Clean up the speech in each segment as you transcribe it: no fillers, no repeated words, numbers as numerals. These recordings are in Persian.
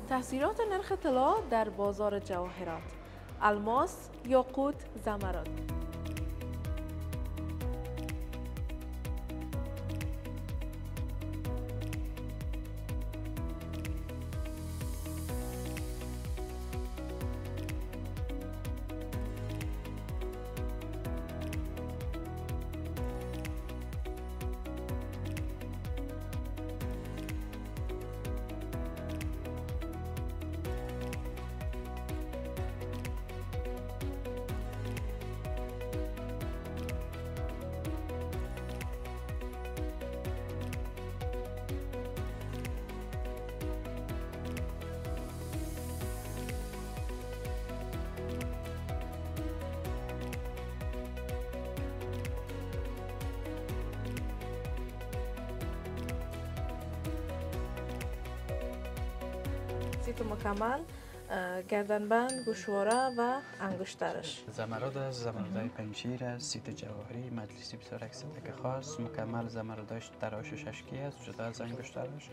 تاثیرات نرخ طلا در بازار جواهرات: الماس، یاقوت، زمرد. سیت مکمل، گردنبند، گوشواره و انگشترش. زمرد است، زمردای پنجشیر است، سیت جواهری، مجلسی بسیار اکسنتک خاص، مکمل زمرداش تراشش اشکی است، جدا از انگشترش.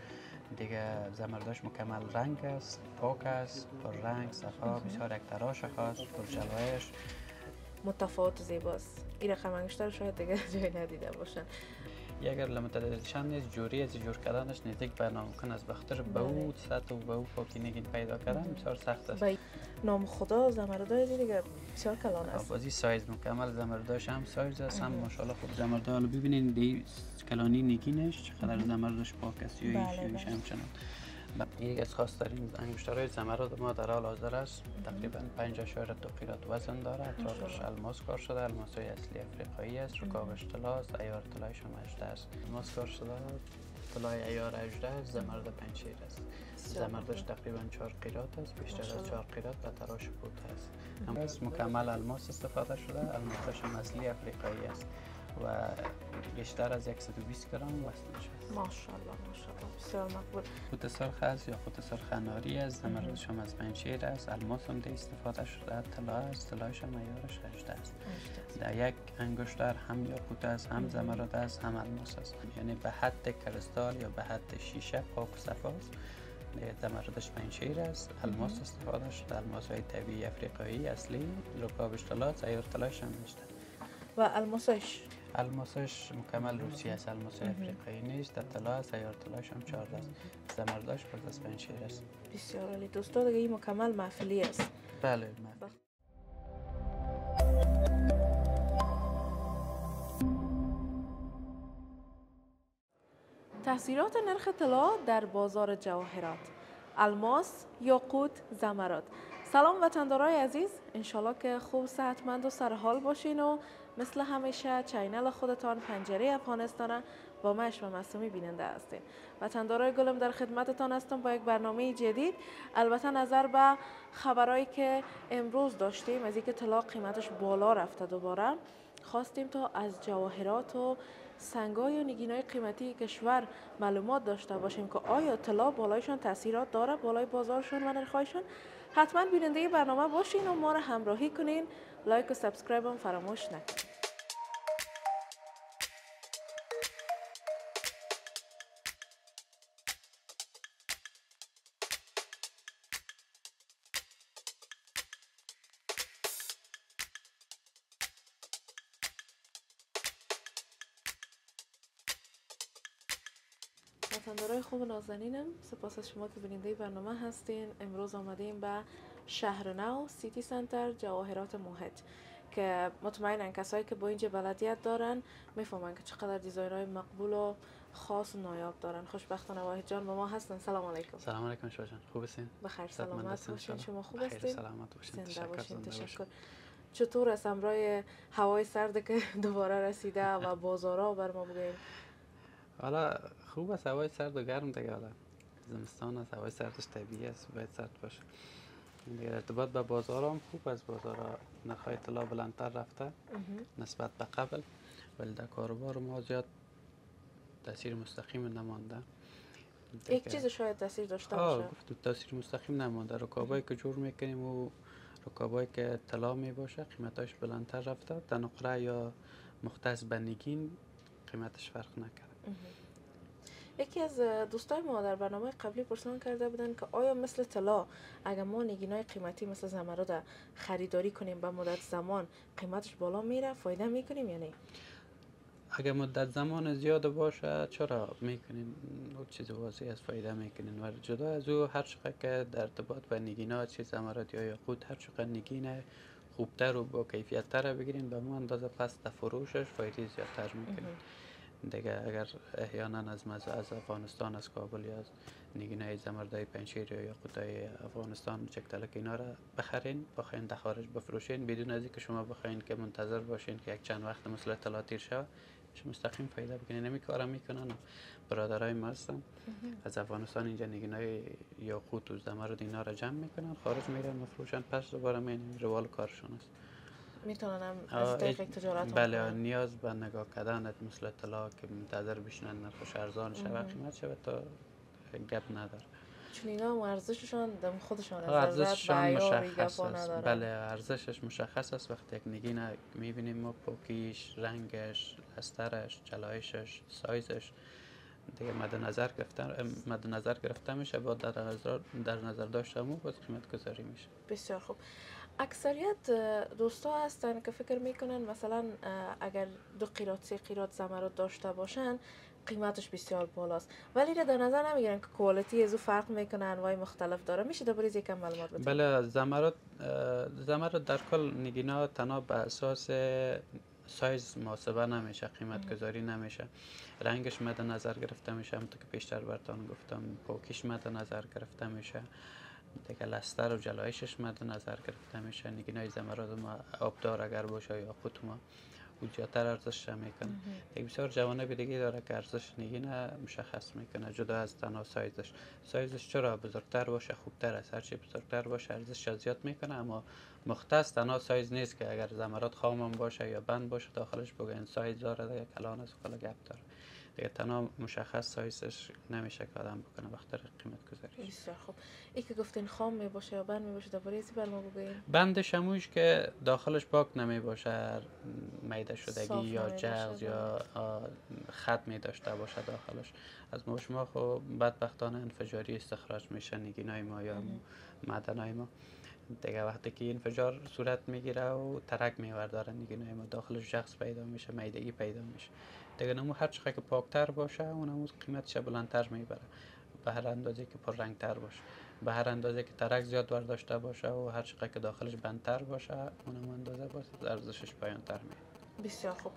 دیگه زمرداش مکمل رنگ است، پاک است، پر رنگ، صفا، بسیار یک تراش خاص، پر جلوهش. متفاوت و زیباست. این رقم انگشتر شاید دیگه جای ندیده باشن. اگر لمتدادشان نیست، جوری از جور کردنش نزدیک به ناممکن است، بخاطر به او سطح و به او پاکی پیدا کردن بسیار سخت است. نام خدا زمردای دیگه بسیار کلان است. بازی سایز مکمل زمرداش هم سایز است، هم ماشاءالله خوب زمردا. حالا ببینید دی کلانی نگینش چقدر زمرداش پاک است، یویش همچنان. یک از خاص ترین انگشترهای زمرد ما در حال حاضر است. تقریبا 5.2 قیرات وزن داره. اطرافش الماس کار شده، الماس‌های اصلی افریقایی است. رکابش طلا است، عیار طلایش هم 18 است. الماس کار شده، طلای عیار 18 است، زمرد پنجشیر است. زمردش تقریبا 4 قیرات است، بیشتر از 4 قیرات و تراش پوت است. از مکمل الماس استفاده شده، الماسش هم اصلی افریقایی است و بیشتر از 120 گرم وزنش است. ماشاءالله بسیار مقبول. قوت سرخ است یا قوت سرخ اناری است، زمردش هم از پنجشیر است، الماس هم استفاده شده، طلا است، طلایش هم عیارش 18 است. در یک انگشتر هم یاقوت است، هم زمرد است، هم الماس است، یعنی به حد کریستال یا به حد شیشه پاک و صفا است. زمردش پنجشیر است، الماس استفاده شده، الماس های طبیعی افریقایی اصلی، رکابش طلا است، عیار طلایش هم 18. و الماسش مکمل روسی است، الماس افریقایی نیست، طلا است، عیار طلایش هم 14 است. زمردش پس از پنجشیر است. بسیار عالی دوستا، دیگه این مکمل محفلی است. بله محفلی. تاثیرات نرخ طلا در بازار جواهرات: الماس، یاقوت، زمرد. سلام وطندارای عزیز، انشالله که خوب، صحتمند و سرحال باشین و مثل همیشه چینل خودتان پنجره افغانستان با من اشما معصومی بیننده هستین. وطندارای گلم در خدمتتان هستم با یک برنامه جدید. البته نظر به خبرایی که امروز داشتیم از اینکه طلا قیمتش بالا رفته، دوباره خواستیم تا از جواهرات و سنگای و نگینای قیمتی کشور معلومات داشته باشیم که آیا طلا بالایشان تاثیرات داره، بالای بازارشون و نرخایشون. حتما بیننده برنامه باشین و ما را همراهی کنین. لایک و سابسکرایب هم فراموش نکنین. وطندارای خوب نازنینم، سپاس از شما که بیننده برنامه هستین. امروز آمدیم به شهر نو، سیتی سنتر، جواهرات محیط که مطمئنن کسایی که با اینجا بلدیت دارن میفهمن که چقدر دیزاین‌های مقبول و خاص و نایاب دارن. خوشبختانه واحد جان با ما هستن. سلام علیکم. سلام علیکم شما جان، خوب هستین؟ بخیر سلامت باشین. شما خوب هستین؟ بخیر سلامت باشین. تشکر. چطور است امرای هوای سرد که دوباره رسیده و بازارها بر ما بگین؟ حالا خوب است، هوای سرد و گرم دیگه. حالا زمستان است، هوای سردش طبیعی است، باید سرد باشه. دیگه ارتباط به بازار هم خوب است، بازار نرخ‌های طلا بلندتر رفته نسبت به قبل، ولی در کاروبار ما زیاد تاثیر مستقیم نمانده. یک چیز شاید تاثیر داشته باشه. گفت تاثیر مستقیم نمانده. رکابایی که جور میکنیم و رکابایی که طلا می باشه قیمتاش بلندتر رفته، در نقره یا مختص به نگین قیمتش فرق نکرده. یکی از دوستای ما در برنامه قبلی پرسان کرده بودن که آیا مثل طلا اگر ما نگینای قیمتی مثل زمرد خریداری کنیم به مدت زمان قیمتش بالا میره، فایده میکنیم یا نه؟ اگر مدت زمان زیاد باشه چرا میکنین، او چیز واضحی از فایده میکنین. و جدا از او هر چقدر که در ارتباط به نگینا چه زمرد یا یاقوت هر چقدر نگینه خوبتر و با کیفیت تر بگیرین به مو اندازه پس در فروشش فایده زیادتر میکنین. دیگه اگر احیانا از افغانستان، از کابل یا از نگینای زمردای پنشیر یا یاقوتای افغانستان چکتلک اینا را بخرین، بخواین در خارج بفروشین بدون از اینکه شما بخواین که منتظر باشین که یک چند وقت مثل طلا تیر شود، مستقیم فایده بکنین. نمی کارم میکنن. برادرای ما هستن از افغانستان اینجا نگینای یاقوت و زمرد اینا را جمع میکنن، خارج میرن مفروشن، پس دوباره میرن روال کارشون است. میتونن هم از طریق تجارت بله کنن. نیاز به نگاه کردن مثل طلا که منتظر بشینن نرخش ارزان شود قیمت شود تا گپ نداره. چون اینا هم ارزششان دم خودشان ارزششان مشخص است. نداره. بله ارزشش مشخص است. وقتی یک نگین میبینیم ما پوکیش، رنگش، استرش، جلایشش، سایزش دیگه مد نظر گرفته میشه، با در نظر داشته مو باز قیمت گذاری میشه. بسیار خوب. اکثریت دوستا هستن که فکر میکنن مثلا اگر 2 قیراط 3 قیراط زمرد داشته باشن قیمتش بسیار بالاست، ولی را در نظر نمیگیرن که کوالیتی از او فرق میکنه، انواع مختلف داره. میشه درباره یکم معلومات بدید؟ بله زمرد در کل نگینا تنها به اساس سایز محاسبه نمیشه، قیمت گذاری نمیشه. رنگش مد نظر گرفته میشه، همونطور که پیشتر براتون گفتم پوکیش مد نظر گرفته میشه، دیگه لستر و جلایشش مد نظر گرفته میشه. نگینای زمرد ما آبدار اگر باشه یا خود ما او زیادتر ارزش میکنه. یک بسیار جوانب دیگه داره که ارزش نگینه مشخص میکنه جدا از تنها سایزش چرا بزرگتر باشه خوبتر است. هرچی بزرگتر باشه ارزش زیاد میکنه، اما مختص تنها سایز نیست که اگر زمرد خام باشه یا بند باشه داخلش بگوین سایز داره دیگه کلان است و کلا گپ داره. دیگه تنها مشخص سایزش نمیشه که آدم بکنه وقتی قیمت گذاری. بسیار خوب. ای که گفتین خام می باشه یا بند می باشه درباره ازی برام بگوین؟ بند شموش که داخلش پاک نمی باشه، میده شدگی یا جغز یا خط می داشته باشه داخلش، از ما شما خب بدبختانه انفجاری استخراج میشه نگینای ما یا معدنای ما. دیگه وقتی که انفجار صورت میگیره و ترک میورداره نگینای ما، داخلش جغز پیدا میشه، میدگی پیدا میشه. دیگه نمو هر چقدر که پاکتر باشه اونم قیمتش بلندتر میبره، به هر اندازه که پر رنگ تر باشه، به هر اندازه که ترک زیاد برداشته باشه و هر چقدر که داخلش بندتر باشه اونم اندازه باشه ارزشش پایانتر میاد. بسیار خوب.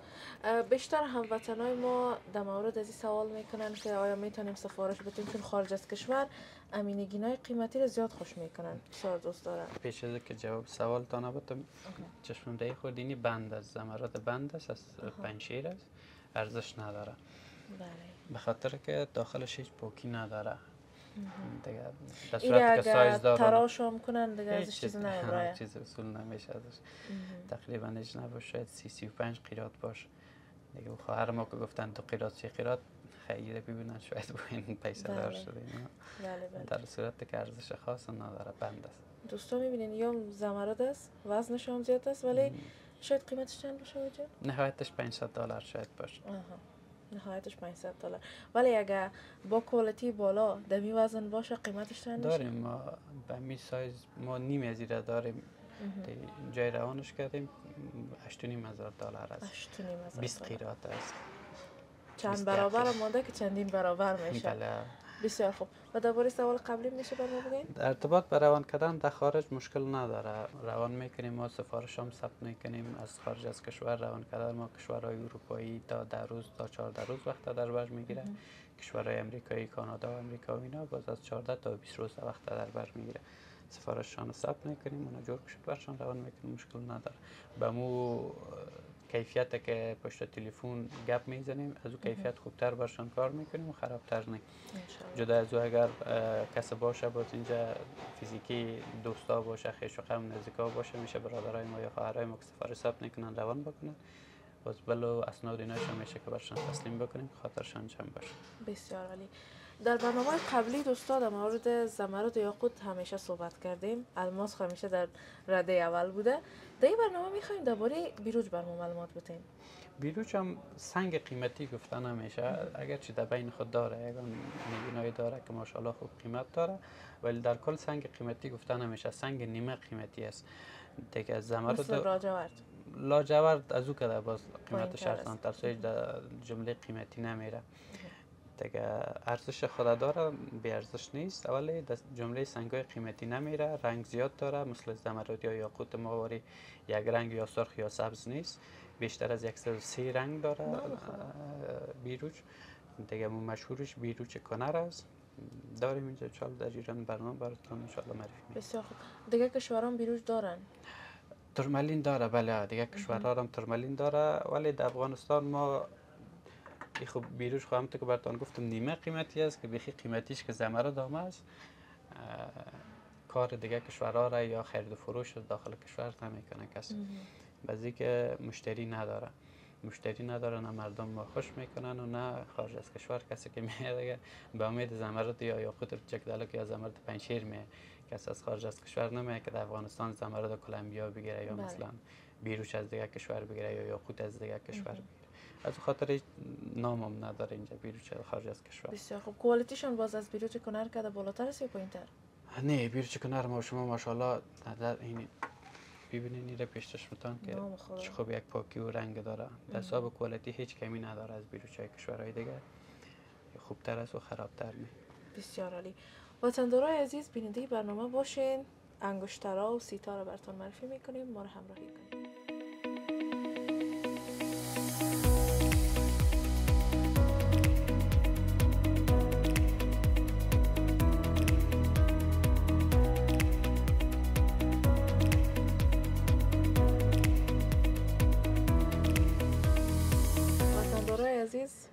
بیشتر هموطنای ما در مورد ازی سوال میکنن که آیا میتونیم سفارش بدیم، چون خارج از کشور امینگینای قیمتی رو زیاد خوش میکنن، بسیار دوست دارن. پیش از که جواب سوال تا نبودم چشمم دهی خود اینی بند است، زمرد بند است، از پنشیر است، ارزش نداره. بله. به خاطر که داخلش هیچ پوکی نداره. دیگه در صورتی که سایز داره تراش هم کنن دیگه ازش چیز نمیبره، چیز اصول نمیشه ازش. تقریبا هیچ نباشه، 35 قیراط باشه دیگه. خواهر ما که گفتن 2 قیراط 3 قیراط خیلی ببینن شاید ببین پیسه دار شده اینا. بله. در صورت که ارزش خاص نداره بند است. دوستا میبینین یا زمرد است وزنش هم زیاد است ولی شاید قیمتش چند باشه وجه؟ نهایتش $500 شاید باشه. نهایتش $500، ولی اگه با کوالیتی بالا دمی وزن باشه قیمتش چند میشه؟ داریم ما به می سایز ما نیم از ایره داریم. جای روانش کردیم $8,500 است. 20 قیراط است. چند برابر مانده که چندین برابر میشه. بله. بسیار خوب. و درباره سوال قبلی میشه برام بگین؟ در ارتباط به روان کردن در خارج مشکل نداره. روان میکنیم، ما سفارش هم ثبت میکنیم از خارج از کشور. روان کردن ما کشورهای اروپایی تا 10 روز تا 14 روز وقت در بر میگیره. کشورهای امریکایی، کانادا و امریکا و اینا باز از 14 تا 20 روز وقت در بر میگیره. سفارششان ثبت میکنیم، اونا جور کشید برشان روان میکنیم، مشکل نداره. به مو کیفیت که پشت تلفن گپ میزنیم از او کیفیت خوبتر برشان کار میکنیم و خرابتر نه. جدا از او اگر کس باشه باز اینجا فیزیکی دوستا باشه، خویش و قوم نزدیکا باشه، میشه برادرای ما یا خواهرای ما که سفارش ثبت میکنن روان بکنن، باز بلو اسناد ایناشون میشه که برشان تسلیم بکنیم خاطرشان جمع باشه. بسیار عالی. در برنامه قبلی دوستا در مورد زمرد و یاقوت همیشه صحبت کردیم، الماس همیشه در رده اول بوده. در این برنامه میخوایم درباره بیروج برام معلومات بدیم. بیروچ هم سنگ قیمتی گفتن نمیشه، اگرچه در بین خود داره یگان نگینایی داره که ماشاءالله خوب قیمت داره، ولی در کل سنگ قیمتی گفتن نمیشه، سنگ نیمه قیمتی است دیگه. از زمرد مثل لاجورد از او که باز قیمتش ارزان تر در جمله قیمتی نمیره دیگه. ارزش خود داره، بی ارزش نیست، ولی در جمله سنگای قیمتی نمیره. رنگ زیاد داره، مثل زمرد یا یاقوت ماوری یک رنگ یا سرخ یا سبز نیست، بیشتر از 130 رنگ داره بیروچ دیگه. مشهورش بیروچ کنر است. داریم اینجا ان شاء الله در ایران برنامه براتون ان شاء الله معرفی می‌کنیم. بسیار خوب. دیگه کشورام بیروچ دارن؟ تورمالین داره، بله دیگه کشورها هم تورمالین داره، ولی در افغانستان ما خب بیروچ خواهم تو که براتون گفتم نیمه قیمتی است که بخی قیمتیش که زمرد هم است. کار دیگه کشورها را یا خرید و فروش داخل کشور نمیکنه کسی، بعضی که مشتری نداره، نه مردم ما خوش میکنن و نه خارج از کشور کسی که میاد دیگه به امید زمرد یا یاقوت چکدلک یا زمرد پنجشیر میاد. کسی از خارج از کشور نمیاد که در افغانستان زمرد کلمبیا بگیره یا مثلا بیروچ از دیگه کشور بگیره یا یاقوت از دیگه کشور بگیره. از خاطر نامم نداره اینجا بیروچ خارج از کشور. بسیار خوب. کوالیتیشون باز از بیروچ کنر کده بالاتر است یا پایین‌تر؟ نه، بیروچ کنر ما شما ماشاءالله در این ببینین این پیش‌چشمتان که چه خوب یک پاکی و رنگ داره. در حساب کوالیتی هیچ کمی نداره از بیروچ‌های کشورهای دیگه، خوبتر است و خرابتر نه. بسیار عالی. وطندارای عزیز بیننده برنامه باشین، انگشترها و سیتا را براتون معرفی میکنیم، ما را همراهی کنید.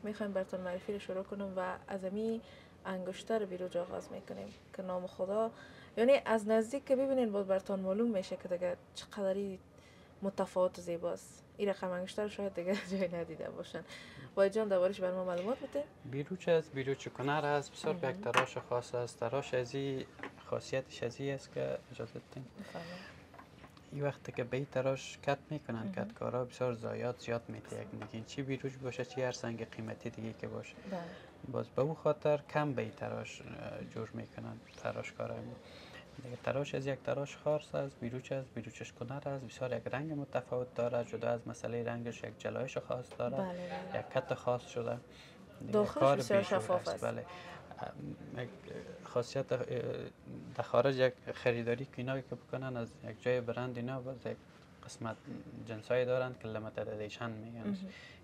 میخوایم براتون معرفی رو شروع کنم و از امی انگشتر بیروچ آغاز میکنیم که نام خدا، یعنی از نزدیک که ببینین باز براتون معلوم میشه که دیگه چقدری متفاوت و زیباست. این رقم انگشتر شاید دیگه جای ندیده باشن. باید جان دربارش برای ما معلومات بده. بیروچ از بیروچ کنر است، بسیار یک تراش خاص است. تراش ازی خاصیتش ازی است که اجازه بدین این وقتی که به تراش کت میکنن کتکارا بسیار زایات زیاد میده یک نگین، چی بیروچ باشه چی هر سنگ قیمتی دیگه که باشه. باز به اون خاطر کم به تراش جور میکنن تراشکارا. دیگه تراش از یک تراش خاص است. بیروچ از بیروچش کنر است، بسیار یک رنگ متفاوت داره، جدا از مسئله رنگش یک جلایش خاص داره. یک کت خاص شده، داخلش بسیار شفاف است. بله. خاصیت در خارج یک خریداری که اینا که بکنن از یک جای برند، اینا باز یک قسمت جنسایی دارن که لیمیتد ادیشن میگن،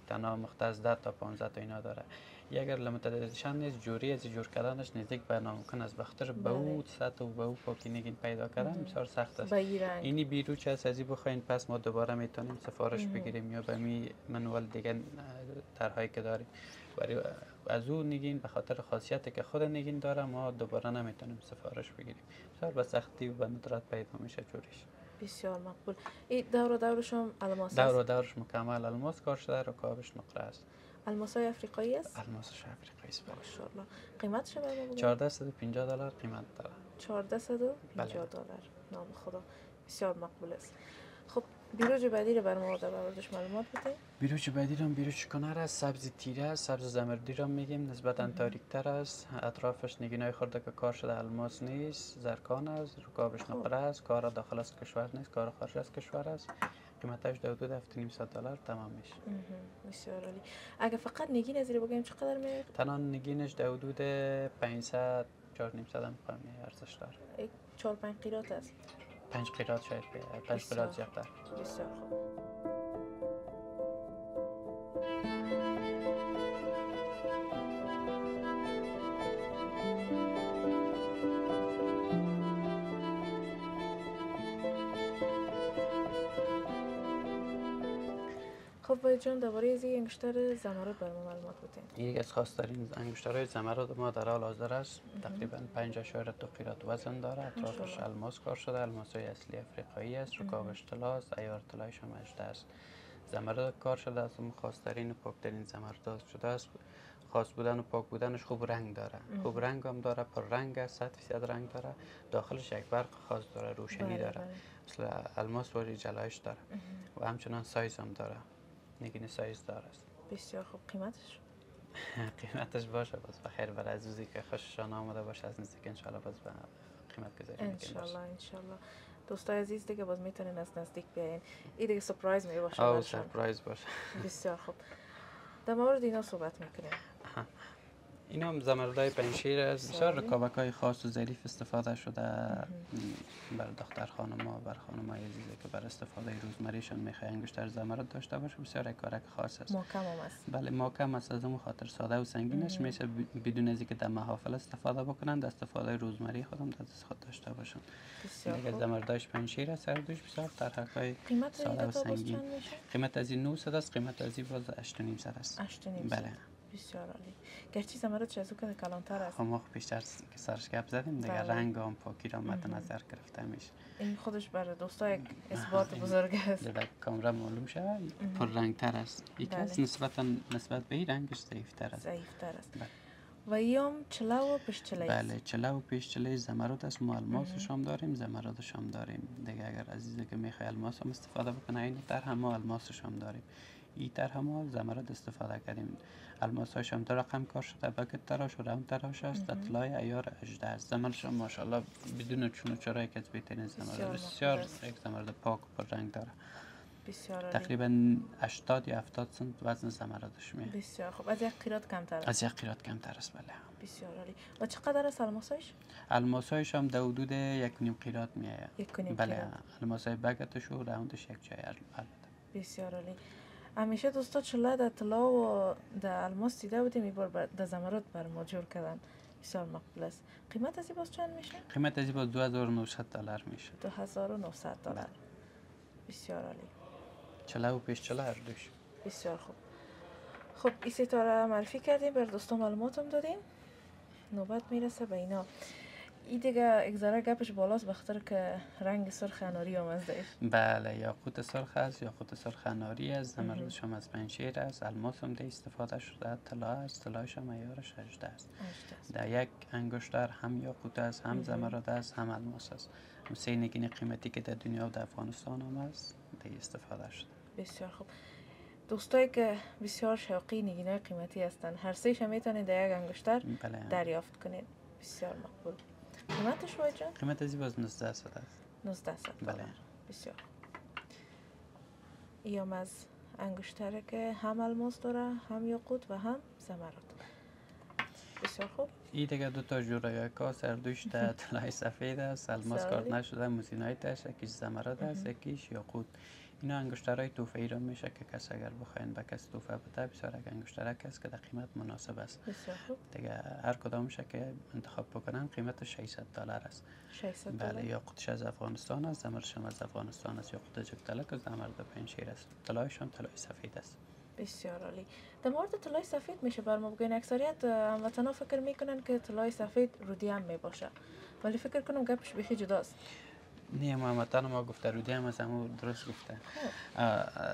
تنها مختص 10 تا 15 تا اینا داره. اگر لیمیتد ادیشن نیست، جوری از جور کردنش نزدیک به ناممکن است، بخاطر به او سطح و به او پاکی نگین پیدا کردن بسیار سخت است. اینی بیروچ است، ازی بخواین پس ما دوباره میتونیم سفارش بگیریم یا به می منوال دیگه طرحایی که داریم، ولی از او نگین به خاطر خاصیتی که خود نگین داره ما دوباره نمیتونیم سفارش بگیریم، بسیار به سختی و به ندرت پیدا میشه جوریش. بسیار مقبول. این دورش هم الماس است؟ دورش مکمل الماس کار شده، رکابش نقره است. الماسای افریقایی است؟ الماسش افریقایی است. ماشاءالله. قیمتش برای ما $1450 قیمت داره. $1450 نام خدا. بسیار مقبول است. خب بیروچ بعدی رو برای ما در موردش معلومات بده. بیروچ بعدی رو بیروچ کنر است، سبز تیره است، سبز زمردی رو میگیم، نسبتا تاریک تر است. اطرافش نگینای خورده که کار شده، الماس نیست، زرکان است، رکابش نقره است، کار داخل از کشور نیست، کار خارج از کشور است. قیمتش در حدود $750 تمام میشه. بسیار عالی. اگه فقط نگین از رو بگیم چقدر میاد؟ تنها نگینش در حدود 500 400 هم ارزش داره. 4-5 قیراط است. 5 قیراط شاید به 5 قیراط زیادتر. بسیار خوب. خب باید جان درباره از این انگشتر زمرد برای ما معلومات بدین. یک از خاص‌ترین انگشترهای زمرد ما در حال حاضر است. تقریبا 5.2 قیراط وزن داره. اطرافش الماس کار شده، الماس‌های اصلی افریقایی است، رکابش طلاست، عیار طلایش هم 18 است. زمرد کار شده است، خاص‌ترین و پاک‌ترین زمرد شده است. خاص بودن و پاک بودنش خوب رنگ داره. خوب رنگ هم داره، پر رنگ است، 100% رنگ داره. داخلش یک برق خاص داره، روشنی داره. مثل الماس ولی جلایش داره و همچنان سایز هم داره. نگین سایز دار است. بسیار خوب. قیمتش؟ قیمتش باشه باز بخیر برای عزیزی که خوششان آمده باشه از نزدیک ان شاء الله باز به قیمت گذاری میکنیم. ان شاء الله. دوستای عزیز دیگه باز میتونین از نزدیک بیاین. این دیگه سورپرایز می باشه. او سورپرایز باشه. بسیار خوب. در مورد اینا صحبت میکنیم. اینا هم زمردای پنشیر است. بسیار رکابک‌های خاص و ظریف استفاده شده بر دختر خانم‌ها، بر خانم‌های عزیزی که بر استفاده روزمریشان میخوای انگشتر زمرد داشته باشه. بسیار کارک خاص است. محکم هم است. بله محکم است، از اون خاطر ساده و سنگینش میشه بدون از اینکه در محافل استفاده بکنند، استفاده روزمری خودم دست خود داشته باشن. دیگه زمردایش پنشیر است، هر دوش بسیار طرح‌های ساده و سنگین. قیمت از این 900 است، قیمت از این باز 8.5 است. 8.5. بله. بسیار عالی. گرچه زمرد چیزو که کلانتر است. ما بیشتر که سرش گپ زدیم دیگه رنگ هم پاکی را مد نظر گرفته میشه. این خودش برای دوستا یک اثبات بزرگ است. در کامرا معلوم شود پر رنگ تر است. یکیش نسبت به این رنگش ضعیف تر است. و ایام چله و پیشچله است. بله چله و پیشچله زمرد است. ما الماسش هم داریم، زمردش هم داریم. دیگه اگر عزیزی که میخواد الماس هم استفاده بکنه این طرح هم ما الماسش هم داریم. این طرح ما زمرد استفاده کردیم. الماس هاش هم 2 رقم کار شده، بکت تراش و راوند تراش است. طلای عیار 18 است. زمرش هم ماشاءالله بدون چون و چرایی که بهترین زمرد. بسیار یک زمرد پاک و پر رنگ داره. بسیار عالی. تقریبا 80 یا 70 سنت وزن زمردش میاد. بسیار خوب. از یک قیراط کمتر است. از یک قیراط کمتر است. بله. بسیار عالی. و چقدر است الماسش؟ الماسش هم در حدود 1.5 قیراط میآید. 1.5 بله. الماسای بکتش و راوندش یک جای البته. بسیار عالی. همیشه دوستا چله در طلا و در الماس دیده بودیم، این بار در زمرد بر ما جور کردن. بسیار مقبول است. قیمت از این باز چند میشه؟ قیمت از این باز $2,900 میشه. $2,900. بسیار عالی. چله و پیش چله هر دوش. بسیار خوب. خب این ستاره معرفی کردیم، بر دوستا معلوماتم دادیم. نوبت میرسه به اینا. این دیگه یک ذره گپش بالاست به خاطر که رنگ سرخ اناری هم از دهش. بله یاقوت سرخ است، یاقوت سرخ اناری است. زمردش هم از پنشیر است. الماس هم ده استفاده شده. طلا است، طلایش هم عیارش 18 است. در یک انگشتر هم یاقوت است، هم زمرد است، هم الماس است. سه نگین قیمتی که در دنیا و در افغانستان هم است ده استفاده شده. بسیار خوب. دوستایی که بسیار شوقی نگینای قیمتی هستند، هر سه‌ش میتونید در یک انگشتر دریافت کنید. بسیار مقبول. قیمتش وای جان؟ قیمت از این باز 1900 است. 1900 بله. بسیار. ایام از انگشتره که هم الماس داره، هم یاقوت و هم زمرد. بسیار خوب. این دیگه 2 تا جوره کاس هر دوش در طلای سفید است. الماس کار نشده، موزینای تاش، یکیش زمرد است، یکیش یاقوت. اینا انگشترهای توفه‌ای را میشه که کس اگر بخواین به کس توفه بده بسیار یک انگشترک است که در قیمت مناسب است. بسیار خوب. دیگه هر کدامش که انتخاب بکنن قیمت $600 است. 600 بله یاقوتش از افغانستان است، زمردش هم از افغانستان است. یاقوت جگتلک و زمرد پنشیر است. طلایش هم طلای سفید است. بسیار عالی. در مورد طلای سفید میشه بر ما بگوین؟ اکثریت هموطنا فکر میکنن که طلای سفید رودیم میباشه، ولی فکر کنم گپش بیخی جداست. نه محمدان ما گفته رودی هم از همون درست گفته.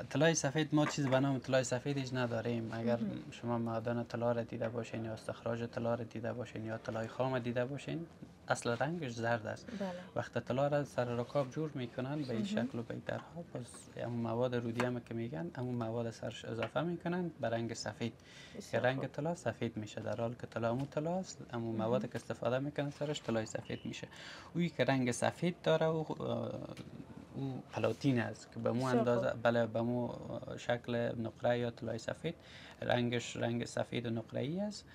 طلای سفید ما چیز به نام طلای سفید هیچ نداریم. اگر شما معدن طلا را دیده باشین یا استخراج طلا را دیده باشین یا طلای خام دیده باشین، اصل رنگش زرد است. وقتی طلا را سر رکاب جور میکنن به این شکل و به این طرح، باز همون مواد رودیم که میگن همون مواد سرش اضافه میکنن به رنگ سفید که رنگ طلا سفید میشه، در حالی که طلا همون طلا است، همون مواد که استفاده میکنن سرش طلای سفید میشه. اویی که رنگ سفید داره او پلاتین است که به مو اندازه، بله به مو شکل نقره یا طلای سفید، رنگش رنگ سفید و نقره‌ای است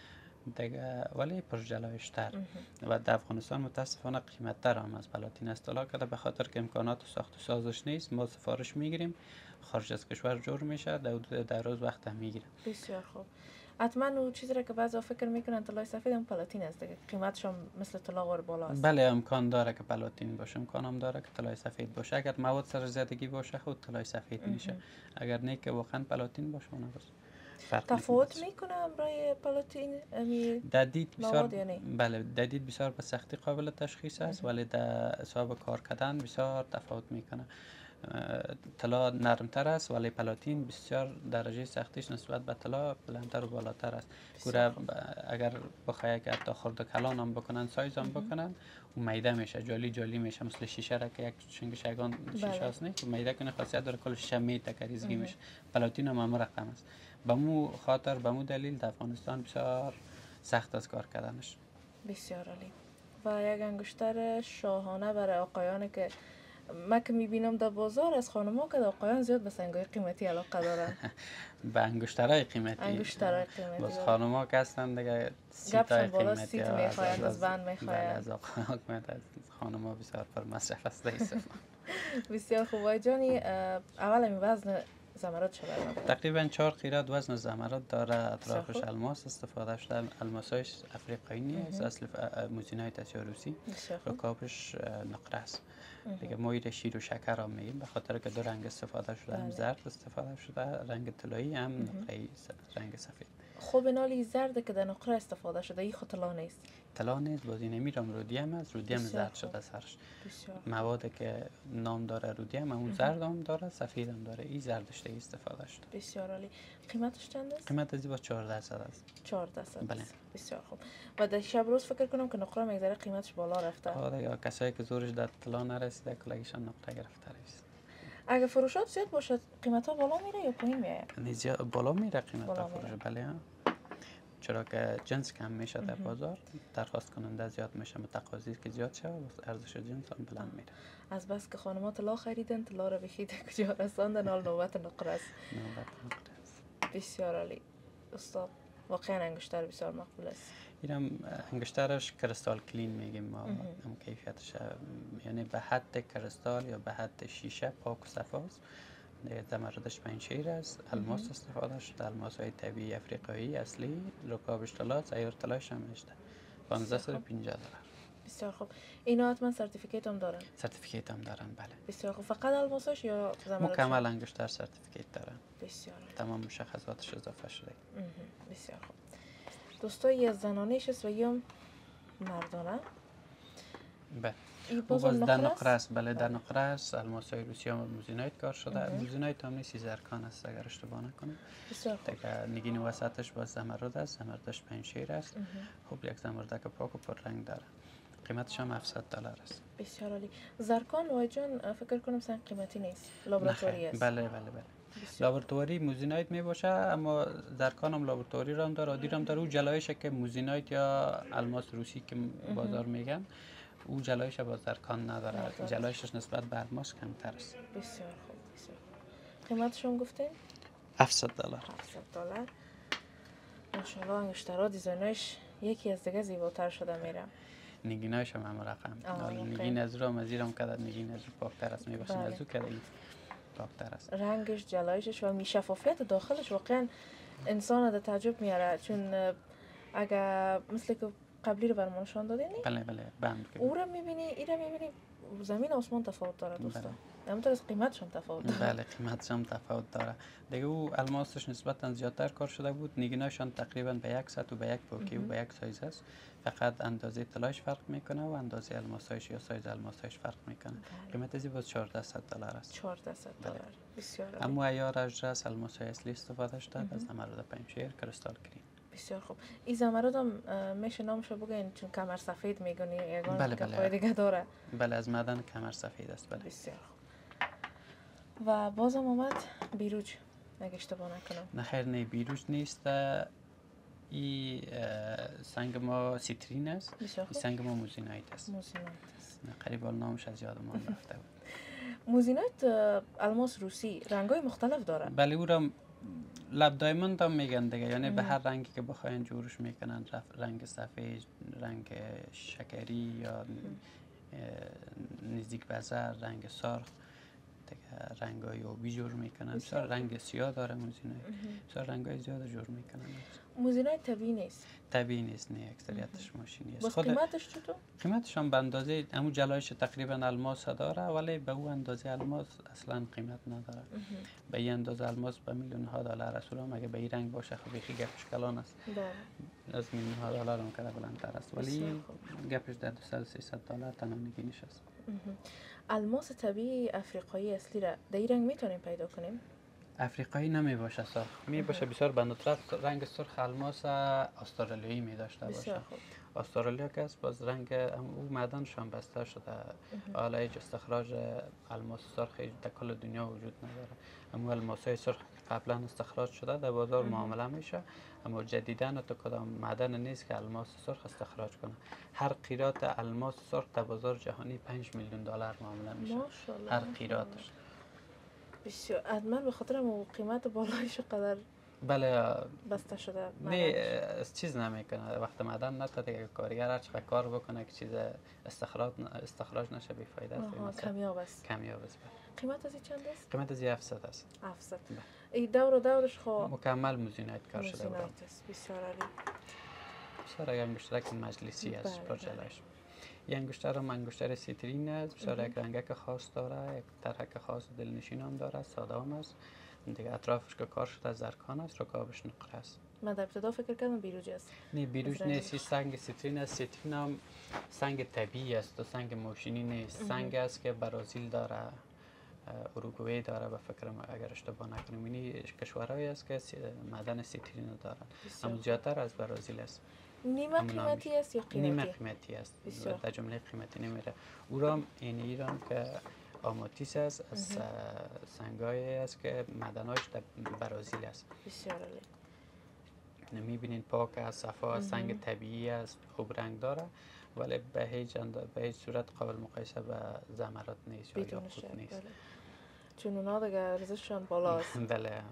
دیگه، ولی پرجلایش‌تر و در افغانستان متاسفانه قیمت‌تر هم از پلاتین است طلا کرده، به خاطر که امکانات ساخت و سازش نیست. ما سفارش میگیریم، خارج از کشور جور میشه، در روز وقت هم میگیریم. بسیار خوب. حتما اون چیزی را که بعضی فکر میکنن طلای سفید هم پلاتین است دیگه، قیمتش هم مثل طلا غیر بالا است. بله امکان داره که پلاتین باشه، امکان هم داره که طلای سفید باشه. اگر مواد سر زیادگی باشه خود طلای سفید میشه، اگر نه که واقعا پلاتین باشه اون باشه. تفاوت میکنه برای پلاتین ددید بسیار، بله ددید بسیار به سختی قابل تشخیص است، ولی در حساب کار کردن بسیار تفاوت میکنه. طلا نرمتر است ولی پلاتین بسیار درجه سختیش نسبت به طلا بلندتر و بالاتر است. گوره اگر بخوای که حتی خرد کلان هم بکنن سایز هم بکنن و میده میشه، جالی میشه، مثل شیشه را که یک شنگان شیشه است نه، میده کنه خاصیت داره کل شیشه میته که ریزگی میشه. پلاتین هم رقم است. به مو خاطر به مو دلیل در افغانستان بسیار سخت است کار کردنش. بسیار عالی. و یک انگشتر شاهانه برای آقایانی که ما که میبینم در بازار از خانم‌ها که آقایان زیاد به سنگای قیمتی علاقه دارن. به انگشترهای قیمتی. انگشترهای قیمتی. باز خانم‌ها که هستن دیگه سیتای قیمتی سیت میخواین، از بند میخواین. از آقایان از خانم‌ها بسیار پر مصرف است دیگه. بسیار خوب. وای جانی، اول این وزن زمرد چه برابر؟ تقریبا 4 قیراط وزن زمرد داره. اطرافش الماس استفاده شده. الماسایش افریقایی نیست، اصل موزینایت است یا روسی. رکابش نقره است. دیگه ما ایره شیر و شکر هم میگیم به خاطر که دو رنگ استفاده شده، هم زرد استفاده شده، رنگ طلایی، هم نقره‌ای رنگ سفید. خب اینالی زرد که در نقره استفاده شده این خود طلا نیست؟ طلا نیست، باز این میرم رودیم است، رودیم زرد شده سرش. مواد که نام داره رودیم، اون زرد هم داره، سفید هم داره. این زردش دیگه استفاده شده. بسیار عالی. قیمتش چند است؟ قیمت از با 1400 است. 1400. بله. بسیار خوب. و در شب روز فکر کنم که نقره میگذره قیمتش بالا رفته. آره، یا کسایی که زورش در طلا نرسیده کلاگیشان نقره گرفته است. اگه فروشات زیاد باشه قیمت ها بالا میره یا پایین میاد؟ زیاد بالا میره قیمت ها فروش. بله. چرا که جنس کم میشه در بازار، درخواست کننده زیاد میشه، متقاضی که زیاد شه و ارزش جنس هم بلند میره. از بس که خانم‌ها طلا خریدن، طلا رو بخیده کجا رساندن، حال نوبت نقره است. بسیار عالی. استاد واقعا انگشتر بسیار مقبول است. اینم انگشترش کریستال کلین میگیم ما. هم کیفیتش یعنی به حد کریستال یا به حد شیشه پاک و صفاست. زمردش پنجشیر است، الماس استفاده شده، الماس های طبیعی افریقایی اصلی، رکابش طلا، سیار طلاش هم میشته. 1550 داره. بسیار خوب. اینا حتما سرتیفیکیت هم دارن؟ سرتیفیکیت هم دارن، بله. بسیار خوب. فقط الماسش یا زمردش؟ مکمل انگشتر سرتیفیکیت دارن. بسیار. تمام مشخصاتش اضافه شده. بسیار خوب. دوستای از زنانیش است و یا مردانه؟ بله. باز در نقره است. بله در نقره است. الماسای روسی هم موزینایت کار شده. موزینایت هم نیست، زرکان است اگر اشتباه نکنم. بسیار خوب. دیگه نگین وسطش باز زمرد است. زمردش پنجشیر است. خوب یک زمردک پاک و پر رنگ داره. قیمتش هم $700 است. بسیار عالی. زرکان وای جان فکر کنم سنگ قیمتی نیست، لابراتواری است. بله. لابراتواری موزینایت می باشه، اما زرکان هم لابراتواری را هم داره، عادی را هم داره. او جلایش که موزینایت یا الماس روسی که بازار میگن، او جلایش با زرکان نداره. جلایشش نسبت به الماس کمتر است. بسیار خوب. بسیار. قیمتش هم گفتین؟ $700. $700. ماشاءالله انگشترها دیزاینش یکی از دیگه زیباتر شده میره. نگینایش هم رقم. نگین از رو مزیرم کدر نگین از رو پاکتر است میباشین از رو کدر پاکتر است. رنگش، جلایشش و شفافیت داخلش واقعا انسان در تعجب میاره، چون اگه مثل که قبلی رو برام نشون دادین. بله بند. او رو میبینی، این رو میبینی، زمین آسمان تفاوت داره دوستان. همونطور از قیمتش هم تفاوت داره. بله قیمتش هم تفاوت داره. دیگه او الماسش نسبتا زیادتر کار شده بود. نگیناشان تقریبا به یک سطح و به یک پوکی و به یک سایز است. فقط اندازه طلاش فرق میکنه و اندازه الماسش یا سایز الماسش فرق میکنه. قیمت ازی باز $1400 است. $1400. بسیار عالی. اما عیار اجرس الماسای اصلی استفاده شده از زمرد پنجشیر کریستال کلین. بسیار خوب. این زمرد هم میشه نامشو بگین چون کمر سفید میگونی یگان بله. دیگه داره. بله از معدن کمر سفید است. بله. بسیار خوب. و بازم اومد بیروج اگه اشتباه نکنم. نه خیر، نه بیروج نیست. این سنگ ما سیترین است. این سنگ ما موزینایت است. قریبا نامش از یادمان رفته بود. موزینایت الماس روسی رنگای مختلف داره. بله او را لب دایموند هم میگن دیگه، یعنی به هر رنگی که بخواین جورش میکنن، رنگ سفید، رنگ شکری یا نزدیک به زرد، رنگ سرخ، دیگه رنگای آبی جور میکنن. بسیار رنگ سیاه داره موزینایت. بسیار رنگای زیاد جور میکنن. موزینای طبیعی نیست. طبیعی نیست، نه اکثریتش ماشینی است. بس قیمتش چطور؟ قیمتش هم به اندازه همون جلایش تقریبا الماس داره، ولی به اون اندازه الماس اصلا قیمت نداره. به این اندازه الماس به میلیون ها دلار است. اونم اگه به این رنگ باشه خب بیخی گپش کلان است. از میلیون ها دلار هم کده بلندتر است، ولی گپش در 200 300 دلار تنها نگینش است. الماس طبیعی افریقایی اصلی را در این رنگ میتونیم پیدا کنیم؟ افریقایی نمی باشه سرخ، می باشه بسیار به ندرت. رنگ سرخ الماس استرالیایی می داشته باشه. استرالیا که است باز رنگ او معدنش هم بسته شده. حالا هیچ استخراج الماس سرخ در کل دنیا وجود نداره. اما الماس های سرخ قبلا استخراج شده در بازار معامله میشه، اما جدیداً تو کدام معدن نیست که الماس سرخ استخراج کنه. هر قیراط الماس سرخ در بازار جهانی 5 میلیون دلار معامله میشه. هر قیراطش. بسیار. حتما به خاطر قیمت بالایش قدر بله بسته شده. نه چیز نمیکنه. وقت معدن نتا دیگه کارگر هر چقدر کار بکنه که چیز استخراج نشه بی فایده است. کمیاب است. کمیاب است. قیمت از این چند است؟ قیمت از 700 است. 700. این دورش مکمل موزینایت کار شده بود. بسیار عالی. بسیار انگشترک مجلسی است پرجلایش. این انگشتر هم انگشتر سیترین است. بسیار یک رنگک خاص داره، یک طرحک خاص دلنشین هم داره، ساده هم است. دیگه اطرافش که کار شده زرکان است، رکابش نقره است. من در ابتدا فکر کردم بیروج است. نه بیروج نیست، سنگ سیترین است. سیترین هم سنگ طبیعی است و سنگ ماشینی نیست. سنگ است که برازیل داره، اروگوئه داره به فکرم اگر اشتباه نکنم. اینی کشورهایی است که معدن سیترین دارن. اما زیادتر از برازیل است. نیمه قیمتی است یا قیمتی؟ نیمه قیمتی است. در جمله قیمتی نمیره. او را این ایران که آماتیس است، از سنگایی است که معدناش در برازیل است. بسیار عالی. میبینین پاک است، صفا است، سنگ طبیعی است، خوب رنگ داره، ولی به هیچ صورت قابل مقایسه به زمرد نیست یا یاقوت نیست. بله. چون اونا دیگه ارزششان بالاست. بله.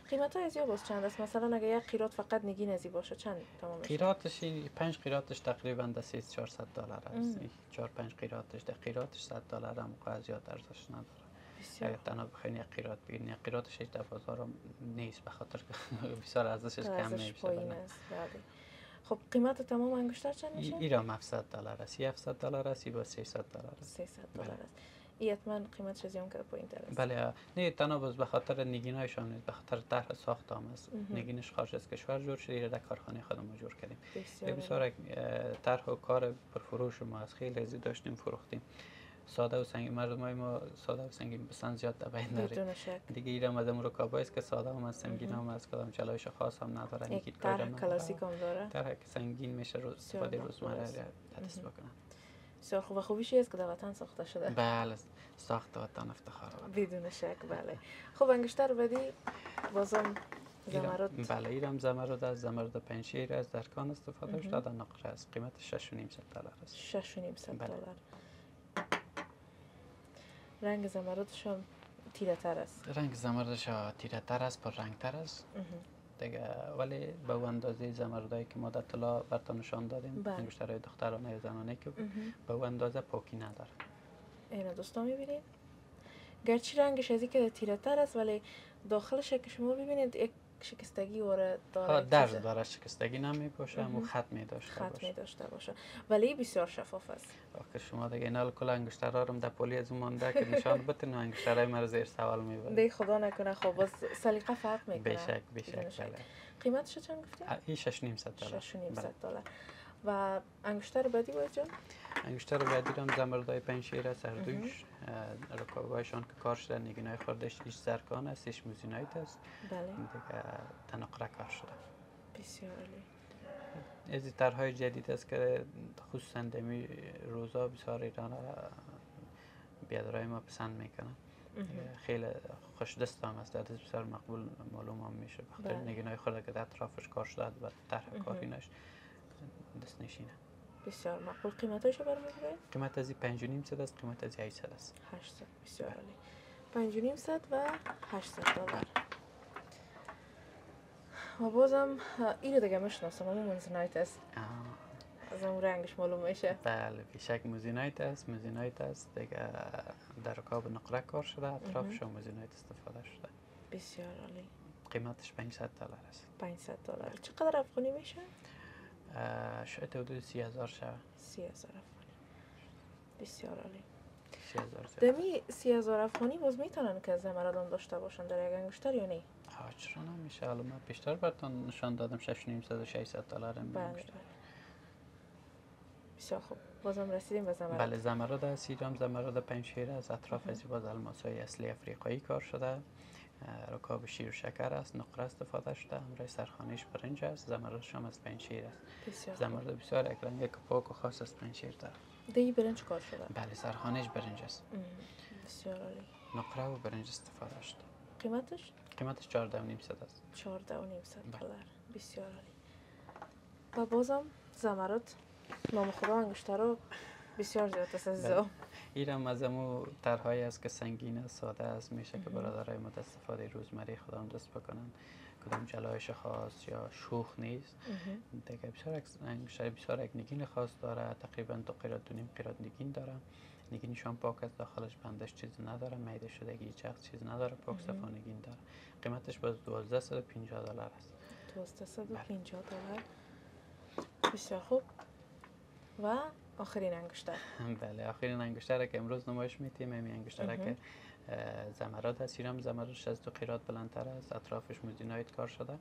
قیمت های ازیا باز چند است؟ مثلا اگه یک قیراط فقط نگین ازی باشه چند تمام میشه؟ قیراطش 5 قیراطش تقریبا در 400 دلار است. 4-5 قیراطش در قیراطش 100 دلار هم موقع زیاد ارزش نداره. اگه تنها بخواین یک قیراط بگیرین، یک قیراطش هیچ در بازار هم نیست به خاطر که بسیار ارزشش کم میشه. بله. خب قیمت تمام انگشتر چند میشه؟ ایران 700 دلار است. 700 دلار است، با 300 دلار است. 300 دلار است. حتما قیمتش از اون که پایین‌تر است. بله. نه تنها به خاطر نگینایشان نیست، به خاطر طرح ساخت هم است. نگینش خارج از کشور جور شده، در کارخانه خودمون جور کردیم. بسیار طرح و کار پرفروش ما از خیلی زیاد داشتیم فروختیم. ساده و سنگین مردمای ما ساده و سنگین پسند زیاد در بین داره. دیگه ایران از رکابایی است که ساده هم از سنگین هم از کدام چالش خاص هم نداره. یک طرح کلاسیک هم داره. طرح سنگین میشه استفاده روزمره دست بکنن. بسیار خوب و خوبیش است که در وطن ساخته شده. بله، ساخت وطن افتخار. بدون شک. بله. خب انگشتر بعدی بازم زمرد. بله ایران زمرد از زمرد پنشیر از درکان استفاده شده، در نقره است. قیمتش 6.5 دلار است. 6.5 دلار. رنگ زمردش هم تیره تر است. رنگ زمردش تیره تر است، پر رنگ تر است دیگه، ولی به اندازه زمردایی که ما در طلا براتون نشان دادیم، انگشترهای دخترانه یا زنانه که به اندازه پاکی نداره. اینا دوستان میبینید گرچه رنگش از اینکه تیره تر است، ولی داخلش که شما ببینید یک شکستگی وارد داره. درز داره، شکستگی نمی باشه، اما خط می داشته باشه. ولی بسیار شفاف است. که شما دیگه اینا کل انگشترها رو در پولی از اون مانده که نشان بتین انگشترهای مرا زیر سوال میبره. دیگه خدا نکنه. خب باز سلیقه فرق میکنه. به شک بله. قیمتش چند گفتید؟ این 6.5 دلار. 6.5 دلار. و انگشتر بعدی باید جان؟ انگشتر بعدی هم زمردای پنشیر است. هردویش رکابایشان که کار شده، نگینای خوردش ایش زرکان است، ایش موزینایت است. بله. دیگه تنقره کار شده. بسیار عالی. از طرحهای جدید است که خصوصا دمی روزا بسیار ایران بیادرهای ما پسند میکنن. خیلی خوش دست هم است، دست بسیار مقبول معلوم هم میشه بخاطر نگینای خورده که در اطرافش کار شده و طرح کارینش دست نشینه. بسیار مقبول. قیمتایشو برمی‌گیره؟ قیمت از 5.5 است، قیمت از 800 است. 800. بسیار عالی. 5.5 و 800 دلار. و بازم اینو دیگه میشناسم، همون موزینایت است. از اون رنگش معلوم میشه. بله بیشک موزینایت است دیگه، در رکاب نقره کار شده، اطرافش موزینایت استفاده شده. بسیار عالی. قیمتش $500 است. $500 چقدر افغانی میشه؟ شاید حدود 30,000 شود. 30,000 افغانی. بسیار عالی. 30,000. دمی 30,000 افغانی باز میتونن که زمرد داشته باشن در یک انگشتر یا نه؟ چرا نمیشه؟ حالا من بیشتر براتون نشان دادم. $6,500 و $600 بله. بسیار خوب. بازم رسیدیم به زمرد. بله، زمرد از ایران، زمرد پنجشیر از اطراف از باز الماس‌های اصلی افریقایی کار شده. رکاب شیر و شکر است، نقره استفاده شده، همراه سرخانه‌اش برنج است. زمردش هم از پنجشیر است. زمرد بسیار یک رنگ پاک و خاص از پنجشیر داره. دی برنج کار شده؟ بله، سرخانه‌اش برنج است. بسیار عالی. نقره و برنج استفاده شده. قیمتش؟ قیمتش $14,500 است. $14,500. بسیار عالی. و بازم زمرد نام خدا انگشتر رو بسیار زیاد است عزیزا. ایران از امو طرحهایی است که سنگین است، ساده است، میشه که برادرای ما استفاده روزمره خودم دست بکنن. کدام جلایش خاص یا شوخ نیست. دیگه بسیار یک نگین خاص داره. تقریبا 2 قیراط 2.5 قیراط نگین داره. نگینش هم پاک است، داخلش بندش چیز نداره، میده شدگی چخ چیز نداره، پاک صفا نگین داره. قیمتش باز $1,250 است. $1,250. بسیار خوب. و آخرین انگشتر. بله، آخرین انگشتر که امروز نمایش میتیم همین انگشتر که زمرد است. ایران زمردش از 2 قیراط بلندتر است، اطرافش موزینایت کار شده،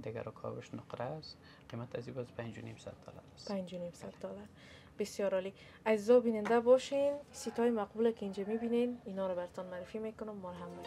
دیگر رکابش نقره است. قیمت از این باز $5,500 است. $5,500. بسیار عالی. عزیزا بیننده باشین، سیتای مقبوله که اینجا میبینین اینا رو براتون معرفی میکنم. مرحبا.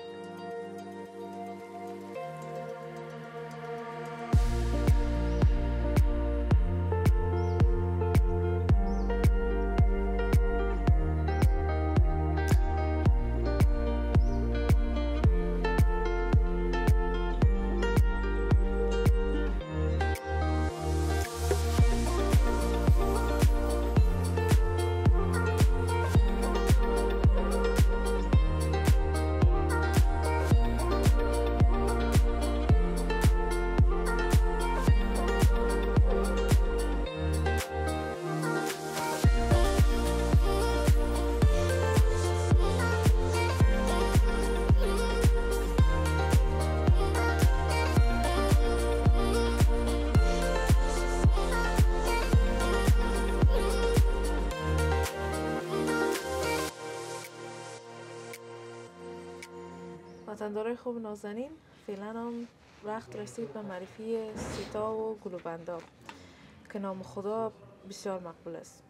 وطندارای خوب نازنین، فعلا هم وقت رسید به معرفی سیتا و گلوبندا که نام خدا بسیار مقبول است.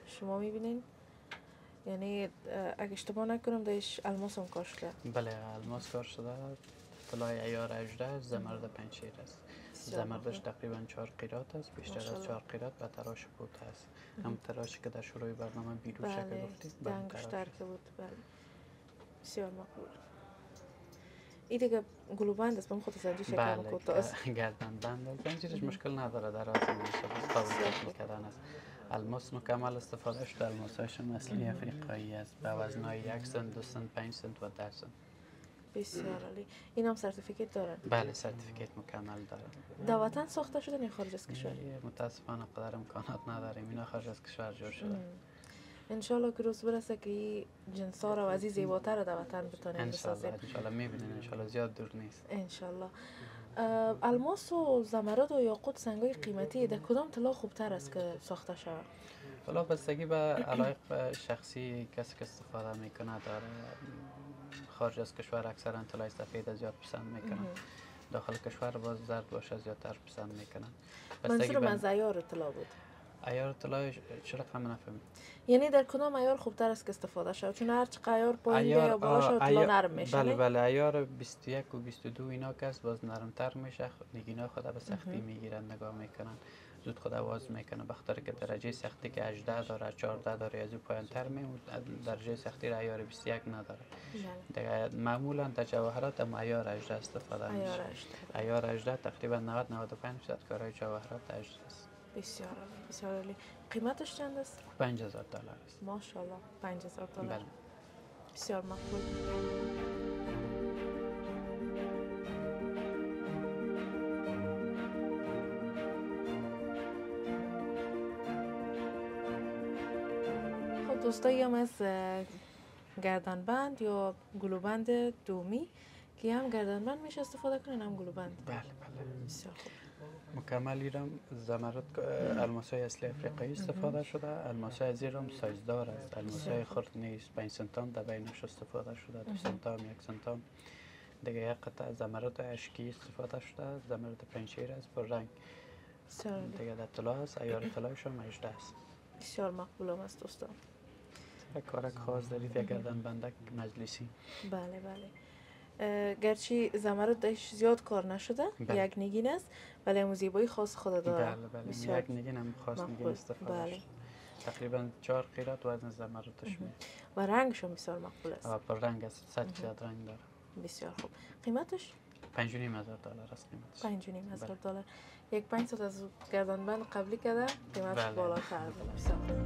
شما میبینین یعنی اگه اشتباه نکنم درش الماس هم کار شده. بله، الماس کار شده. طلای عیار 18 زمرد پنجشیر است. زمردش تقریبا 4 قیراط است، بیشتر از 4 قیراط و تراش بود است. هم تراشی که در شروع برنامه بیرو شکل گفتید. بله، انگشتر که بود. بله، بسیار مقبول. این دیگه گلوبند است، من خود زنجیر شکل کوتاه است. گردن بند است. زنجیرش مشکل نداره، در راست میشه، بس قابل تحمیل کردن است. الماس مکمل استفاده شده. الماس‌هاش اصلی افریقایی است، به وزن‌های 1 سنت، 2 سنت، 5 سنت و 10 سنت. بسیار عالی. این هم سرتیفیکیت دارن؟ بله، سرتیفیکیت مکمل داره. در وطن ساخته شده یا خارج از کشور؟ متاسفانه قدر امکانات نداریم، اینا خارج از کشور جور شده. انشالله که روز برسه که این جنسا رو از این زیباتر رو در وطن بتونیم بسازیم. انشالله میبینین، انشالله زیاد دور نیست. انشالله. الماس و زمرد و یاقوت سنگای قیمتی در کدام طلا خوبتر است که ساخته شود؟ حالا بستگی به علایق شخصی کسی که استفاده میکنه داره. خارج از کشور اکثرا طلای سفید زیاد پسند میکنن. داخل کشور باز زرد باشه زیادتر پسند میکنن. منظورم از عیار طلا بود. عیار طلا چه رقم نفهمید؟ یعنی در کدام عیار خوبتر است که استفاده شود؟ چون هر چقدر عیار پایین یا بالا شد طلا نرم میشه. بله بله، عیار 21 و 22 اینا که است باز نرمتر میشه. نگینا خود به سختی میگیرن، نگاه میکنن، زود خود آواز میکنه. بخاطر که درجه سختی که 18 داره، 14 داره، از او پایینتر درجه سختی را عیار 21 نداره. دیگه معمولا در جواهرات هم عیار 18 استفاده میشه. عیار 18 تقریبا 90-95% کارهای جواهرات 18 است. بسیار عالی، بسیار عالی. قیمتش چند است؟ $5,000 است. ماشاءالله، $5,000. بله. بسیار مقبول. خب دوستایی هم از گردنبند یا گلوبند دومی که هم گردنبند میشه استفاده کنین هم گلوبند. بله بله. بسیار خوب. مکمل ایرم زمرد الماسای اصلی افریقایی استفاده شده. الماسای از ایرم سایزدار است. الماسای خرد نیست. 5 سنتان در بینش استفاده شده. 2 سنتان 1 سنتان. دیگه یک قطعه زمرد اشکی استفاده شده. زمرد پنچیر است پر رنگ. دیگه در طلا است. عیار طلایش هم 18 است. بسیار مقبول است دوستان. یک کارک خاص دارید یک گردنبندک مجلسی. بله بله. گرچه زمردش زیاد کار نشده، یک نگین است ولی هم زیبایی خاص خود داره. بله بله. یک نگین هم خاص نگین استفاده بله. شده. تقریبا 4 قیراط وزن زمردش می. و رنگش هم بسیار مقبول است. پر رنگ است. 100% رنگ داره. بسیار خوب. قیمتش؟ $5,500 است قیمتش. $5,500. یک 5 سال از گردنبند قبلی کرده قیمتش بالاتر بود. بسیار خوب.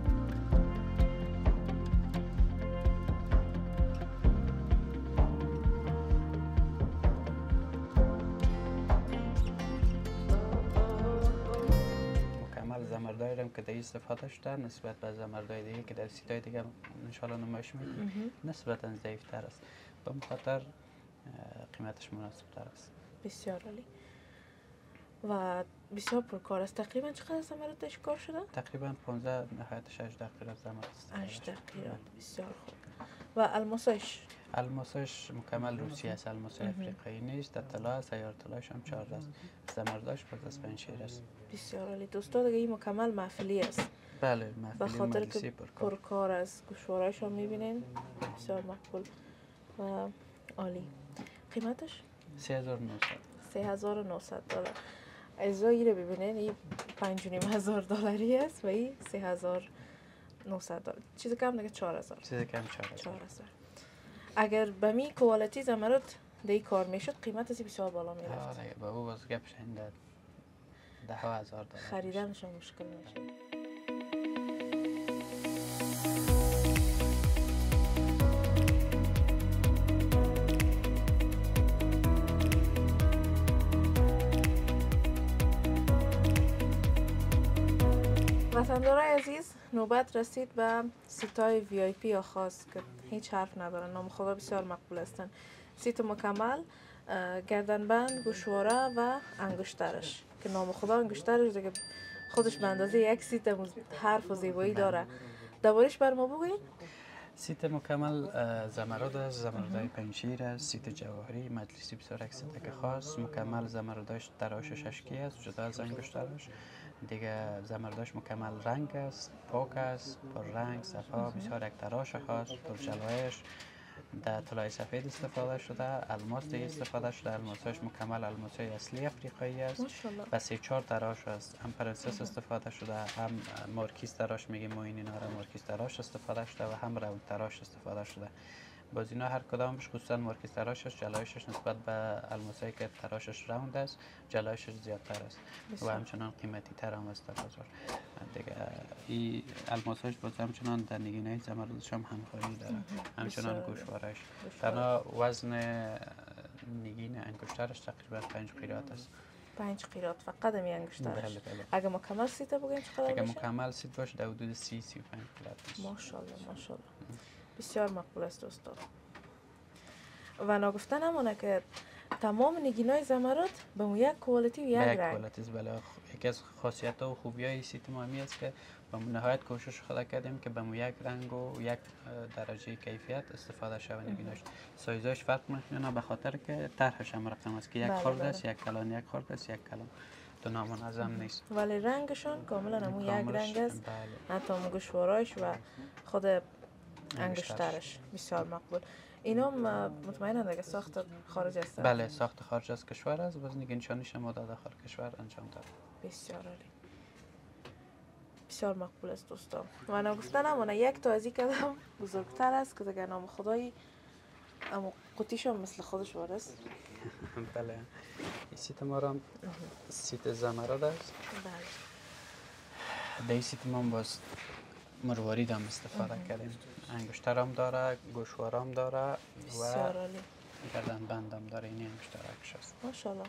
زمردای که در استفاده شده نسبت به زمردای دیگه که در سیتای دیگه انشالله نمایش میدیم نسبتا ضعیفتر است. به خاطر قیمتش مناسب تر است. بسیار عالی. و بسیار پرکار است. تقریبا چقدر زمردش کار شده؟ تقریبا 15 نهایتش 18 قیراط زمرد است. 18 قیراط. بسیار خوب. و الماسش مکمل روسی است. الماسای افریقایی نیست. در طلا است. عیار طلایش هم 14 است. زمرداش پس از پنچیر است. بسیار عالی. دوستا دیگه این مکمل محفلی است. بله محفلی. به خاطر که پرکار است. گوشواره‌اش هم می‌بینین بسیار مقبول و عالی. قیمتش $3,900. اجزایی رو ببینین این $5,500 است و این $3,900. چیز کم دیگه 4,000. چیز کم 4,000. اگر به می کوالیتی زمرد دی کار میشد قیمت از بسیار بالا میرفت. آره با او باز گپ شنده $10,000 خریدنش مشکل میشه. وطندارای عزیز نوبت رسید به سیتای وی آی پی یا خاص که هیچ حرف ندارن. نام خدا بسیار مقبول هستن. سیت مکمل، گردنبند، گوشواره و انگشترش که نام خدا انگشترش دیگه خودش به اندازه یک سیت حرف و زیبایی داره. دربارش بر ما بگوین؟ سیت مکمل زمرد است. زمردای پنچیر است. سیت جواهری مجلسی بسیار یک سیت خاص. مکمل زمرداش تراشش اشکی است جدا از انگشترش. دیگه زمرداش مکمل رنگ است، پاک است، پر رنگ، صفا، بسیار یک تراش خاص، پر جلوهش. در طلای سفید استفاده شده. الماس دیگه استفاده شده. الماساش مکمل الماسای اصلی افریقایی است و 3-4 تراش است. هم پرنسس استفاده شده، هم مارکیز تراش میگیم ما اینا را مارکیز تراش استفاده شده و هم راوند تراش استفاده شده. باز اینا هر کدامش خصوصا مارکیز تراشش جلایشش نسبت به الماسایی که تراشش راوند است جلایشش زیادتر است و همچنان قیمتی تر هم است در بازار. دیگه این الماساش باز همچنان در نگینه زمردش هم همخوانی داره. همچنان گوشوارش. تنها وزن نگین انگشترش تقریبا 5 قیراط است. 5 قیراط فقط می انگشترش. بله بله. اگه مکمل سیت بگین چقدر اگه باشه؟ مکمل سیت باشه در حدود 30-35 قیراط است. ماشاءالله ماشاءالله. بسیار مقبول است دوستان. و نگفتن همونه که تمام نگینای زمرد به یک کوالیتی و یک رنگ. بله. یکی از خاصیت ها و خوبی های سیت ما همی است که به نهایت کوشش خود کردیم که به یک رنگ و یک درجه کیفیت استفاده شود نگیناش. سایزش فرق میکنه به خاطر که طرحش هم رقم است که یک خرد است، یک کلان، یک خرد است، یک کلان. تو نامنظم نیست. ولی رنگشان کاملا همون یک رنگ است. حتی گوشواره‌اش و خود انگشترش بسیار مقبول. اینا مطمئنم دیگه ساخت خارج است. بله ساخت خارج از کشور است. باز نگین نشانش ما در داخل کشور انجام داد. بسیار عالی. بسیار مقبول است دوستان. و نگفتن همونه یک تا از این کدام بزرگتر است که دیگه نام خدایی اما قطیش هم مثل خودش وارست. بله. این سیت ما را سیت زمرد است. بله. در این سیت ما باز مروارید هم استفاده کردیم. انگشتر هم داره، گوشوار هم داره و گردنبند هم داره. این انگشترکش است. ماشاءالله.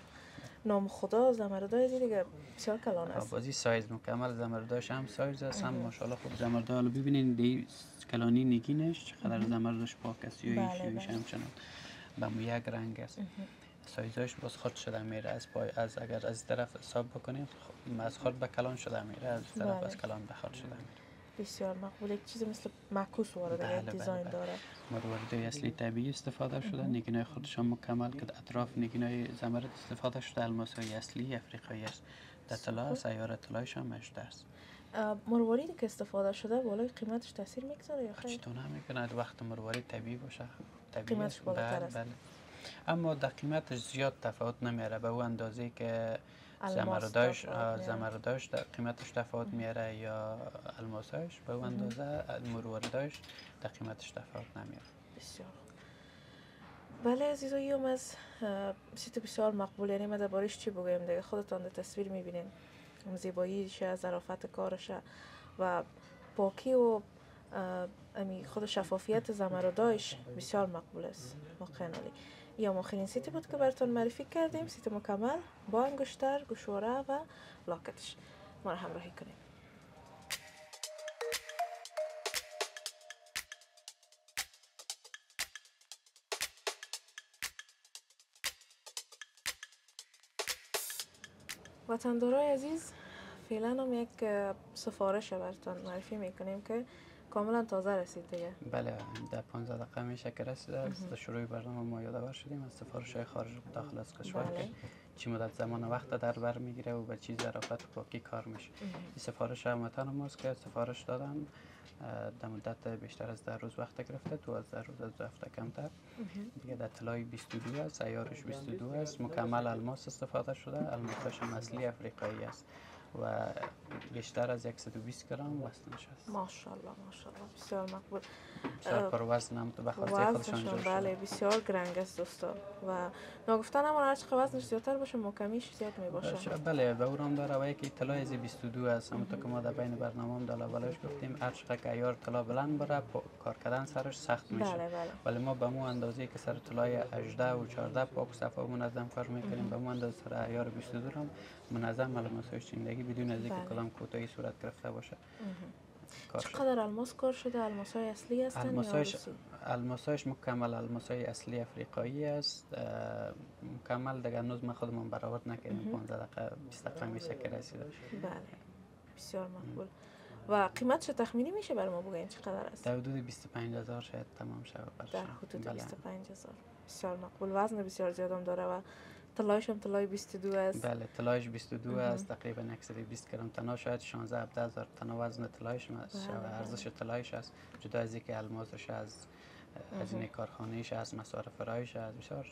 نام خدا زمردای دیگه بسیار کلان است. بازی سایز مکمل زمرداش هم سایز است. هم ماشاءالله خود زمردا رو ببینین دی کلانی نگینش چقدر زمرداش پاک است. یویش همچنان به مو یک رنگ است. سایزش باز خود شده میره از پای، از اگر از طرف حساب بکنیم از خود به کلان شده میره، از طرف از کلان به خود شده میره. بسیار مقبول. یک چیز مثل معکوس وارد یک دیزاین داره. مروارید اصلی طبیعی استفاده شده، نگینای خودشان مکمل که اطراف نگینای زمرد استفاده شده، الماسای اصلی افریقایی است. در طلا سیاره طلایش هم مشهور است. مرواریدی که استفاده شده بالای قیمتش تاثیر میگذاره یا خیر؟ چطور نمیکنه وقت مروارید طبیعی باشه، قیمتش بالاتر است. بله. اما در قیمتش زیاد تفاوت نمیاره به اون اندازه که زمرداش در قیمتش تفاوت میاره یا الماساش، به اون اندازه مرواریداش در قیمتش تفاوت نمیاره. بسیار. بله عزیزایی، از سیت بسیار مقبول، یعنی ما دربارش چی بگویم دیگه، خودتان در تصویر میبینین زیباییش، ظرافت کارش و پاکی و خود شفافیت زمردایش بسیار مقبول است. واقعا عالی. یا آخرین سیتی بود که براتون معرفی کردیم، سیت مکمل با انگشتر، گوشواره و لاکتش. ما را همراهی کنیم. وطندارای عزیز، فعلا هم یک سفارش براتون معرفی میکنیم که کاملا تازه رسید دیگه. بله، در 15 دقیقه میشه که رسیده. از شروع برنامه ما یادآور شدیم از سفارش های خارج داخل از کشور که چی مدت زمان وقت در بر میگیره و به چی ظرافت و پاکی کار میشه. این سفارش هموطن ماست که سفارش دادن در مدت بیشتر از 10 روز وقت گرفته، تو از 10 روز از 2 هفته کمتر. دیگه در طلای 22 است، عیارش 22 است، مکمل الماس استفاده شده، الماسش هم اصلی افریقایی است و بیشتر از 120 گرم وزنش است. ماشاءالله ماشاءالله، بسیار مقبول. بسیار پر وزن هم تو بخاطر خودشان جور شده. بله بسیار گرنگ است دوستا و ناگفتن هم هر چقدر وزنش زیادتر باشه محکمیش زیاد می باشه. بله به اونم داره و یکی طلای از 22 است، همونطور که ما در بین برنامه هم دالا بلاش گفتیم هر چقدر که عیار طلا بلند بره کار کردن سرش سخت میشه. بله بله. ولی ما به مو اندازه که سر طلای 18 و 14 پاک و صفا منظم کار میکنیم، به مو اندازه سر عیار 22 هم منظم الماسای چندگی بدون از اینکه کلام کوتاهی صورت گرفته باشه. چقدر الماس کار شده؟ الماسای اصلی هستن یا روسی؟ الماسایش مکمل الماسای اصلی افریقایی است، مکمل دیگه هنوز ما خودمون برآورد نکردیم. 15 دقیقه 20 دقیقه میشه که رسیده. بله بسیار مقبول. و قیمتش تخمینی میشه برای ما بگین چقدر است؟ در حدود 25000 شاید تمام شود. در حدود 25000. بسیار مقبول. وزن بسیار زیاد هم داره و طلایش هم طلای 22 است. بله طلایش 22 است، تقریبا 120 گرم تنا، شاید 16 17000 تنا وزن طلایش است. ارزش طلایش است جدا از اینکه الماسش از هزینه کارخانه‌ایش از مصارف رایش از بسیار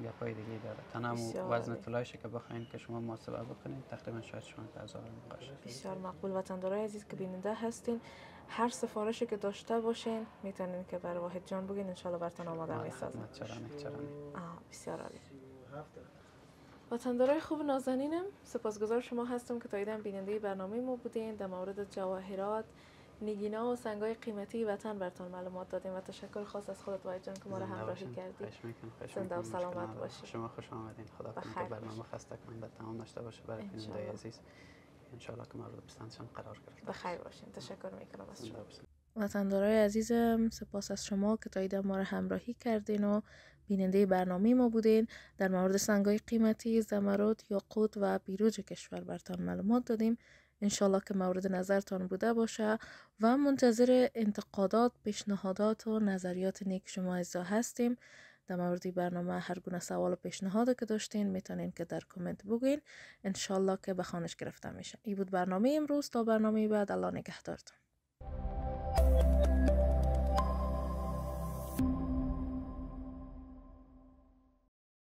گپای دیگه داره. تنها وزن طلایش که بخواین که شما محاسبه بکنید تقریبا شاید 16000 باشه. بسیار مقبول. وطندارای عزیز که بیننده هستین، هر سفارشی که داشته باشین میتونین که بر واحد جان بگین، ان شاء الله براتون آماده میسازن. بسیار عالی. وطندارای خوب نازنینم، سپاسگزار شما هستم که تا ایدن بیننده برنامه ما بودین. در مورد جواهرات، نگینا و سنگای قیمتی وطن براتون معلومات دادیم و تشکر خاص از خودت واحد جان که ما را همراهی کردی. زنده و سلامت باشی. شما خوش آمدین. خدا کنه که برنامه خسته کننده تمام داشته باشه برای بیننده عزیز. ان شاء الله که مورد پسندشان قرار گرفته. بخیر باشین. تشکر میکنم از شما. وطندارای عزیزم، سپاس از شما که تا ایدن ما را همراهی کردین و بیننده برنامه ما بودین. در مورد سنگای قیمتی، زمرد، یاقوت و بیروج کشور براتون معلومات دادیم. انشالله که مورد نظرتان بوده باشه و منتظر انتقادات، پیشنهادات و نظریات نیک شما عزیزا هستیم. در مورد برنامه هر گونه سوال و پیشنهاد که داشتین میتونین که در کامنت بگین. انشالله که به خوانش گرفته میشه. این بود برنامه امروز. تا برنامه بعد، الله نگهدارتون.